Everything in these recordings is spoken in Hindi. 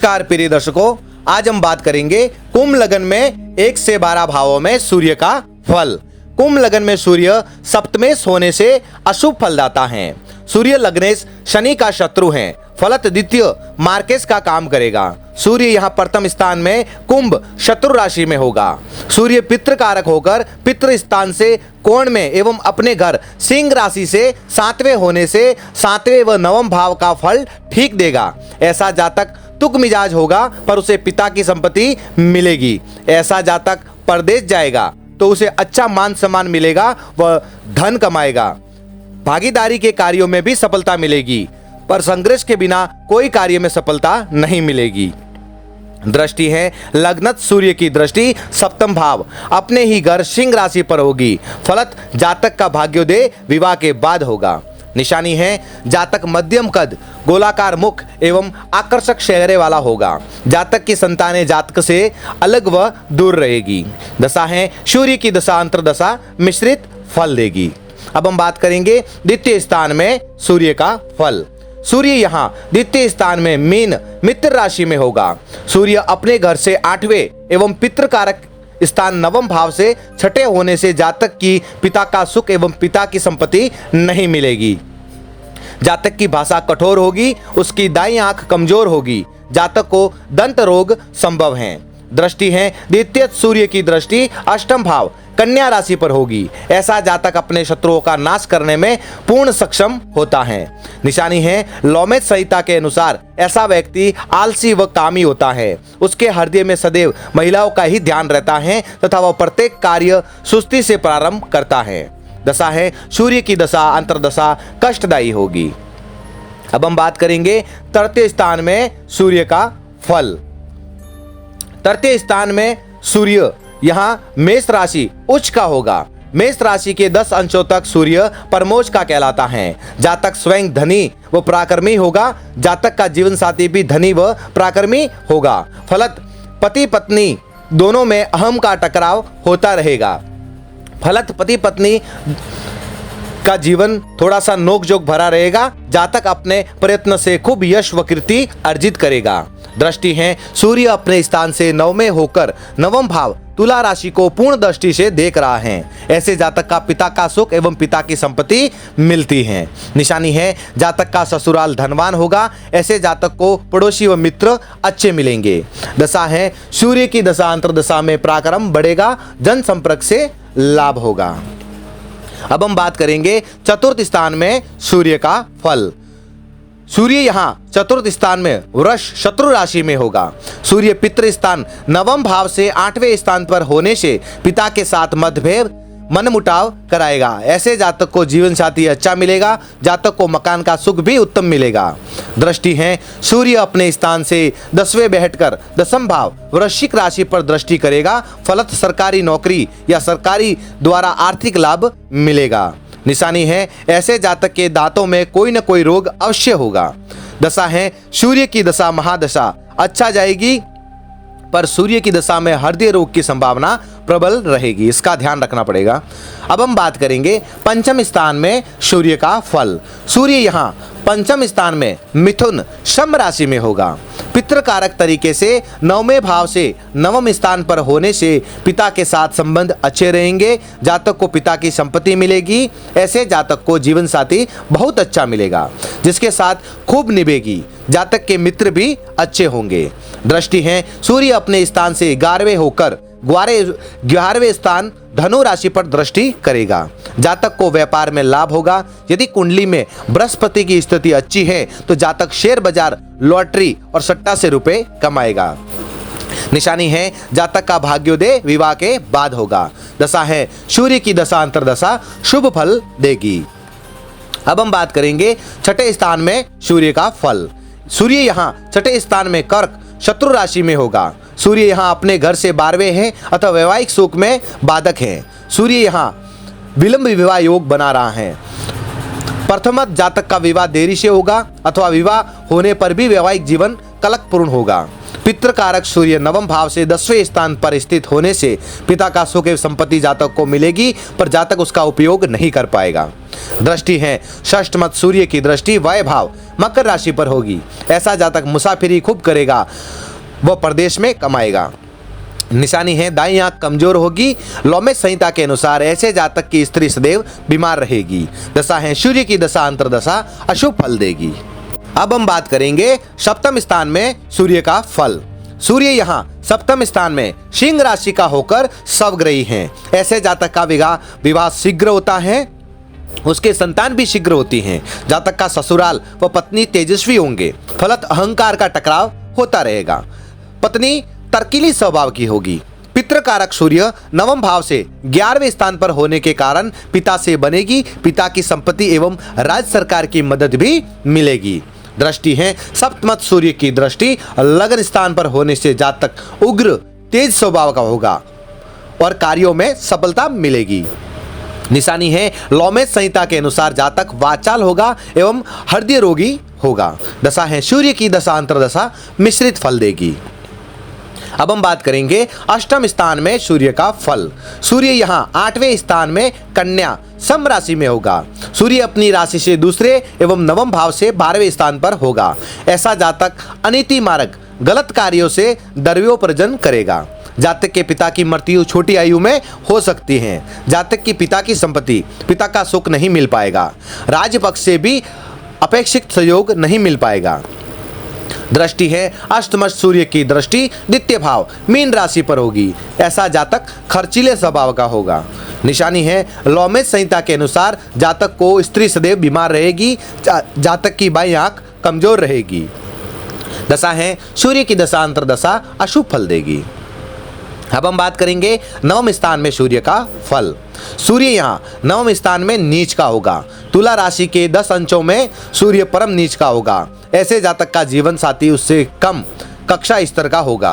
नमस्कार प्रिय दर्शकों, आज हम बात करेंगे कुंभ लगन में 1 से 12 भावों में सूर्य का फल। कुंभ लगन में सूर्य सप्तमेश होने से अशुभ फलदाता हैं। सूर्य लग्नेश शनि का शत्रु हैं। फलत द्वितीय मार्केश का काम करेगा। सूर्य यहाँ प्रथम स्थान में कुंभ शत्रु राशि में होगा। सूर्य पितृ कारक होकर पितृ स्थान से कोण में एवं अपने घर सिंह राशि से 7वें होने से 7वें व 9वें भाव का फल ठीक देगा। ऐसा जातक तुक मिजाज होगा पर उसे पिता की संपत्ति मिलेगी। ऐसा जातक परदेश जाएगा तो उसे अच्छा मान सम्मान मिलेगा व धन कमाएगा। भागीदारी के कार्यों में भी सफलता मिलेगी पर संघर्ष के बिना कोई कार्य में सफलता नहीं मिलेगी। दृष्टि है लग्नत सूर्य की दृष्टि सप्तम भाव अपने ही घर सिंह राशि पर होगी। फलत जातक का भाग्योदय विवाह के बाद होगा। निशानी है जातक मध्यम कद, गोलाकार मुख एवं आकर्षक चेहरे वाला होगा। जातक की संतानें जातक से अलग व दूर रहेगी। दशा है सूर्य की दशा अंतर्दशा मिश्रित फल देगी। अब हम बात करेंगे द्वितीय स्थान में सूर्य का फल। सूर्य यहाँ द्वितीय स्थान में मीन मित्र राशि में होगा। सूर्य अपने घर से 8वें एवं पितृ कारक स्थान 9वें भाव से 6ठे होने से जातक की पिता का सुख एवं पिता की संपत्ति नहीं मिलेगी। जातक की भाषा कठोर होगी, उसकी दाईं आंख कमजोर होगी। जातक को दंत रोग संभव है। दृष्टि है द्वितीय सूर्य की दृष्टि अष्टम भाव कन्या राशि पर होगी। ऐसा जातक अपने शत्रुओं का नाश करने में पूर्ण सक्षम होता है। निशानी है लोमेश संहिता के अनुसार ऐसा व्यक्ति आलसी व कामी होता है। उसके हृदय में सदैव महिलाओं का ही ध्यान रहता है तथा वह प्रत्येक कार्य सुस्ती से प्रारंभ करता है। दशा है सूर्य की दशा अंतर्दशा कष्टदायी होगी। अब हम बात करेंगे तृतीय स्थान में सूर्य का फल। तृतीय स्थान में सूर्य यहाँ मेष राशि उच्च का होगा। मेष राशि के 10 अंशों तक सूर्य परमोच्च का कहलाता है। जातक स्वयं धनी व पराक्रमी होगा। जातक का जीवन साथी भी धनी व पराक्रमी होगा। फलत पति पत्नी दोनों में अहम का टकराव होता रहेगा। फलत पति पत्नी का जीवन थोड़ा सा नोकझोंक भरा रहेगा। जातक अपने प्रयत्न से खूब यश व कीर्ति अर्जित करेगा। दृष्टि है सूर्य अपने स्थान से 9वें होकर 9वें भाव तुला राशि को पूर्ण दृष्टि से देख रहा है। ऐसे जातक का पिता का सुख एवं पिता की संपत्ति मिलती है। निशानी है जातक का ससुराल धनवान होगा। ऐसे जातक को पड़ोसी व मित्र अच्छे मिलेंगे। दशा है सूर्य की दशा अंतर्दशा में पराक्रम बढ़ेगा। जन संपर्क से लाभ होगा। अब हम बात करेंगे चतुर्थ स्थान में सूर्य का फल। सूर्य यहाँ चतुर्थ स्थान में वृष शत्रु राशि में होगा। सूर्य पितृ स्थान 9वें भाव से 8वें स्थान पर होने से पिता के साथ मतभेद मनमुटाव कराएगा। ऐसे जातक को जीवन साथी अच्छा मिलेगा। जातक को मकान का सुख भी उत्तम मिलेगा। दृष्टि है सूर्य अपने स्थान से 10वें बैठकर 10वें भाव वृश्चिक राशि पर दृष्टि करेगा। फलत सरकारी नौकरी या सरकारी द्वारा आर्थिक लाभ मिलेगा। निशानी है ऐसे जातक के दांतों में कोई न कोई रोग अवश्य होगा। दशा है सूर्य की दशा महादशा अच्छा जाएगी पर सूर्य की दशा में हृदय रोग की संभावना प्रबल रहेगी। इसका ध्यान रखना पड़ेगा। अब हम बात करेंगे पंचम स्थान में सूर्य का फल। सूर्य यहाँ पंचम स्थान में मिथुन शम राशि में होगा। पितृकारक तरीके से 9वें भाव से 9वें स्थान पर होने से पिता के साथ संबंध अच्छे रहेंगे। जातक को पिता की संपत्ति मिलेगी। ऐसे जातक को जीवन साथी बहुत अच्छा मिलेगा जिसके साथ खूब निभेगी। जातक के मित्र भी अच्छे होंगे। दृष्टि है सूर्य अपने स्थान से 11वें होकर 11वें स्थान धनु राशि पर दृष्टि करेगा। जातक को व्यापार में लाभ होगा। यदि कुंडली में बृहस्पति की स्थिति अच्छी है तो जातक शेयर बाजार लॉटरी और सट्टा से रुपए कमाएगा। निशानी है जातक का भाग्योदय विवाह के बाद होगा। दशा है सूर्य की दशा अंतर्दशा शुभ फल देगी। अब हम बात करेंगे छठे स्थान में सूर्य का फल। सूर्य यहाँ छठे स्थान में कर्क शत्रु राशि में होगा। सूर्य यहाँ अपने घर से 12वें है अथवा वैवाहिक सुख में बाधक है। सूर्य यहाँ विलंब विवाह योग बना रहा है। प्रथमत जातक का विवाह देरी से होगा अथवा विवाह होने पर भी वैवाहिक जीवन कलकपूर्ण होगा। पितृकारक सूर्य 9वें भाव से 10वें स्थान पर स्थित होने से पिता का सुख एवं संपत्ति जातक को मिलेगी पर जातक उसका उपयोग नहीं कर पाएगा। दृष्टि है षष्ठ मत सूर्य की दृष्टि वय भाव मकर राशि पर होगी। ऐसा जातक मुसाफिरी खूब करेगा, वह प्रदेश में कमाएगा। निशानी है दाईं आंख कमजोर होगी। लौमेश संहिता के अनुसार ऐसे जातक की स्त्री सदैव बीमार रहेगी। दशा है सूर्य की दशा अंतर्दशा अशुभ फल देगी। अब हम बात करेंगे सप्तम स्थान में सूर्य का फल। सूर्य यहाँ सप्तम स्थान में सिंह राशि का होकर स्वग्रही हैं। ऐसे जातक का विवाह शीघ्र होता है, उसके संतान भी शीघ्र होती हैं। जातक का ससुराल व पत्नी तेजस्वी होंगे, फलत अहंकार का टकराव होता रहेगा। पत्नी तर्कीली स्वभाव की होगी। पितृकारक सूर्य नवम भाव से 11वें स्थान पर होने के कारण पिता से बनेगी, पिता की संपत्ति एवं राज्य सरकार की मदद भी मिलेगी। दृष्टि है सप्तमत सूर्य की दृष्टि लगन स्थान पर होने से जातक उग्र तेज स्वभाव का होगा और कार्यों में सफलता मिलेगी। निशानी है लौमेश संहिता के अनुसार जातक वाचाल होगा एवं हृदय रोगी होगा। दशा है सूर्य की दशा अंतर्दशा मिश्रित फल देगी। अब हम बात करेंगे अष्टम स्थान में सूर्य का फल। सूर्य यहाँ 8वें स्थान में कन्या सम राशि में होगा। सूर्य अपनी राशि से दूसरे एवं नवम भाव से 12वें स्थान पर होगा। ऐसा जातक अनीति मार्ग गलत कार्यों से द्रव्योपार्जन करेगा। जातक के पिता की मृत्यु छोटी आयु में हो सकती है। जातक की पिता की संपत्ति पिता का सुख नहीं मिल पाएगा। राज्य पक्ष से भी अपेक्षित सहयोग नहीं मिल पाएगा। दृष्टि है अष्टमश सूर्य की दृष्टि द्वितीय भाव मीन राशि पर होगी। ऐसा जातक खर्चीले स्वभाव का होगा। निशानी है लौमेश संहिता के अनुसार जातक को स्त्री सदैव बीमार रहेगी। जातक की बाईं आंख कमजोर रहेगी। दशा है सूर्य की दशा अंतर्दशा अशुभ फल देगी। अब हम बात करेंगे नवम स्थान में सूर्य का फल। सूर्य यहाँ नवम स्थान में नीच का होगा। तुला राशि के 10 अंशों में सूर्य परम नीच का होगा। ऐसे जातक का जीवन साथी उससे कम कक्षा स्तर का होगा।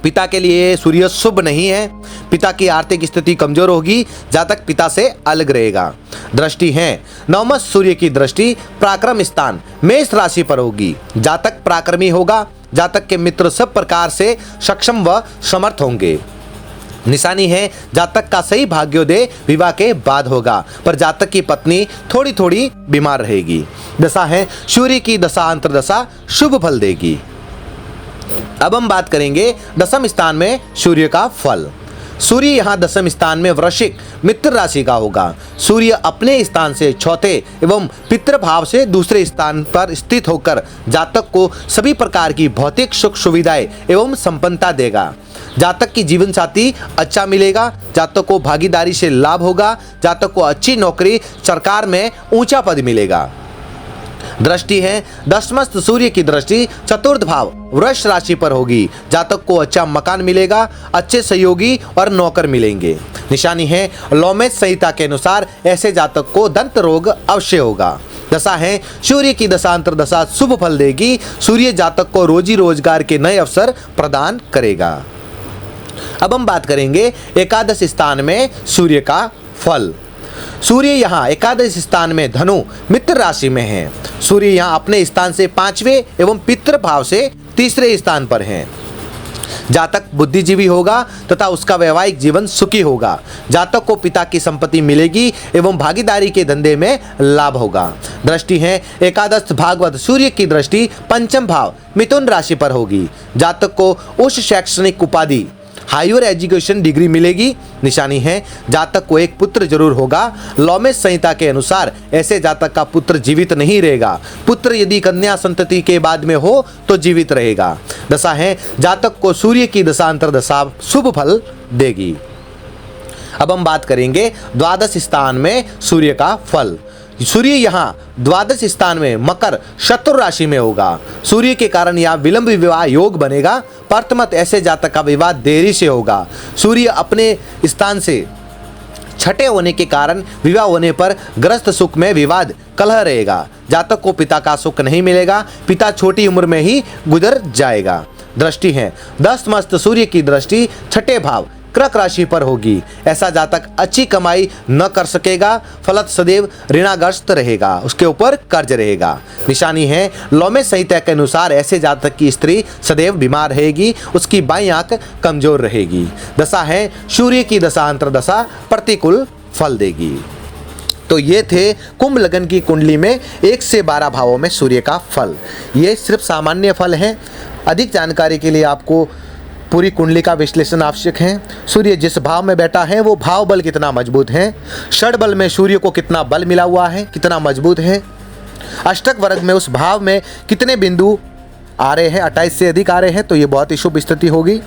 पिता के लिए सूर्य शुभ नहीं है। पिता की आर्थिक स्थिति कमजोर होगी। जातक पिता से अलग रहेगा। दृष्टि है नवम सूर्य की दृष्टि पराक्रम स्थान मेष राशि पर होगी। जातक पराक्रमी होगा। जातक के मित्र सब प्रकार से सक्षम व समर्थ होंगे। निशानी है जातक का सही भाग्योदय विवाह के बाद होगा, पर जातक की पत्नी थोड़ी थोड़ी बीमार रहेगी। दशा है सूर्य की दशा अंतर्दशा शुभ फल देगी। अब हम बात करेंगे दसम स्थान में सूर्य का फल। सूर्य यहाँ दसम स्थान में वृश्चिक मित्र राशि का होगा। सूर्य अपने स्थान से चौथे एवं पितृ भाव से दूसरे स्थान पर स्थित होकर जातक को सभी प्रकार की भौतिक सुख सुविधाएं एवं संपन्नता देगा। जातक की जीवन साथी अच्छा मिलेगा। जातक को भागीदारी से लाभ होगा। जातक को अच्छी नौकरी, सरकार में ऊंचा पद मिलेगा। दृष्टि है दशमस्त सूर्य की दृष्टि चतुर्थ भाव वृष राशि पर होगी। जातक को अच्छा मकान मिलेगा। अच्छे सहयोगी और नौकर मिलेंगे। निशानी है लौमेश संहिता के अनुसार ऐसे जातक को दंत रोग अवश्य होगा। दशा है सूर्य की दशा अंतर्दशा शुभ फल देगी। सूर्य जातक को रोजी रोजगार के नए अवसर प्रदान करेगा। अब हम बात करेंगे एकादश स्थान में सूर्य का फल। सूर्य यहाँ एकादश स्थान में धनु मित्र राशि में है। सूर्य यहाँ अपने स्थान से 5वें एवं पितृ भाव से तीसरे स्थान पर है। जातक बुद्धिजीवी होगा तथा उसका वैवाहिक जीवन सुखी होगा। जातक को पिता की संपत्ति मिलेगी एवं भागीदारी के धंधे में लाभ होगा। दृष्टि है एकादश भागवत सूर्य की दृष्टि पंचम भाव मिथुन राशि पर होगी। जातक को उच्च शैक्षणिक उपाधि हायर एजुकेशन डिग्री मिलेगी। निशानी है जातक को एक पुत्र जरूर होगा। लौमेश संहिता के अनुसार ऐसे जातक का पुत्र जीवित नहीं रहेगा। पुत्र यदि कन्या संतति के बाद में हो तो जीवित रहेगा। दशा है जातक को सूर्य की दशा अंतर्दशा शुभ फल देगी। अब हम बात करेंगे द्वादश स्थान में सूर्य का फल। सूर्य यहाँ द्वादश स्थान में मकर शत्रु राशि में होगा। सूर्य के कारण यहाँ विलंब विवाह योग बनेगा। परतमत ऐसे जातक का विवाह देरी से होगा। सूर्य अपने स्थान से छठे होने के कारण विवाह होने पर ग्रस्त सुख में विवाद कलह रहेगा। जातक को पिता का सुख नहीं मिलेगा। पिता छोटी उम्र में ही गुजर जाएगा। दृष्टि है 10 मस्त सूर्य की दृष्टि छठे भाव कर्क राशि पर होगी। ऐसा जातक अच्छी कमाई न कर सकेगा। फलत सदैव ऋणाग्रस्त रहेगा। उसके ऊपर कर्ज रहेगा। निशानी है लौमेश संहिता के अनुसार ऐसे जातक की स्त्री सदैव बीमार रहेगी। उसकी बाईं आंख कमजोर रहेगी। दशा है सूर्य की दशा अंतर्दशा प्रतिकूल फल देगी। तो ये थे कुंभ लगन की कुंडली में 1 से 12 भावों में सूर्य का फल। ये सिर्फ सामान्य फल है। अधिक जानकारी के लिए आपको पूरी कुंडली का विश्लेषण आवश्यक है। सूर्य जिस भाव में बैठा है वो भाव बल कितना मजबूत है, षड बल में सूर्य को कितना बल मिला हुआ है, कितना मजबूत है, अष्टक वर्ग में उस भाव में कितने बिंदु आ रहे हैं, 28 से अधिक आ रहे हैं, तो ये बहुत ही शुभ स्थिति होगी।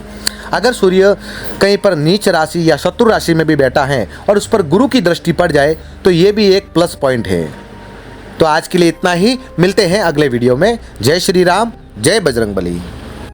अगर सूर्य कहीं पर नीच राशि या शत्रु राशि में भी बैठा है और उस पर गुरु की दृष्टि पड़ जाए तो ये भी एक प्लस पॉइंट है। तो आज के लिए इतना ही, मिलते हैं अगले वीडियो में। जय श्री राम, जय बजरंगबली।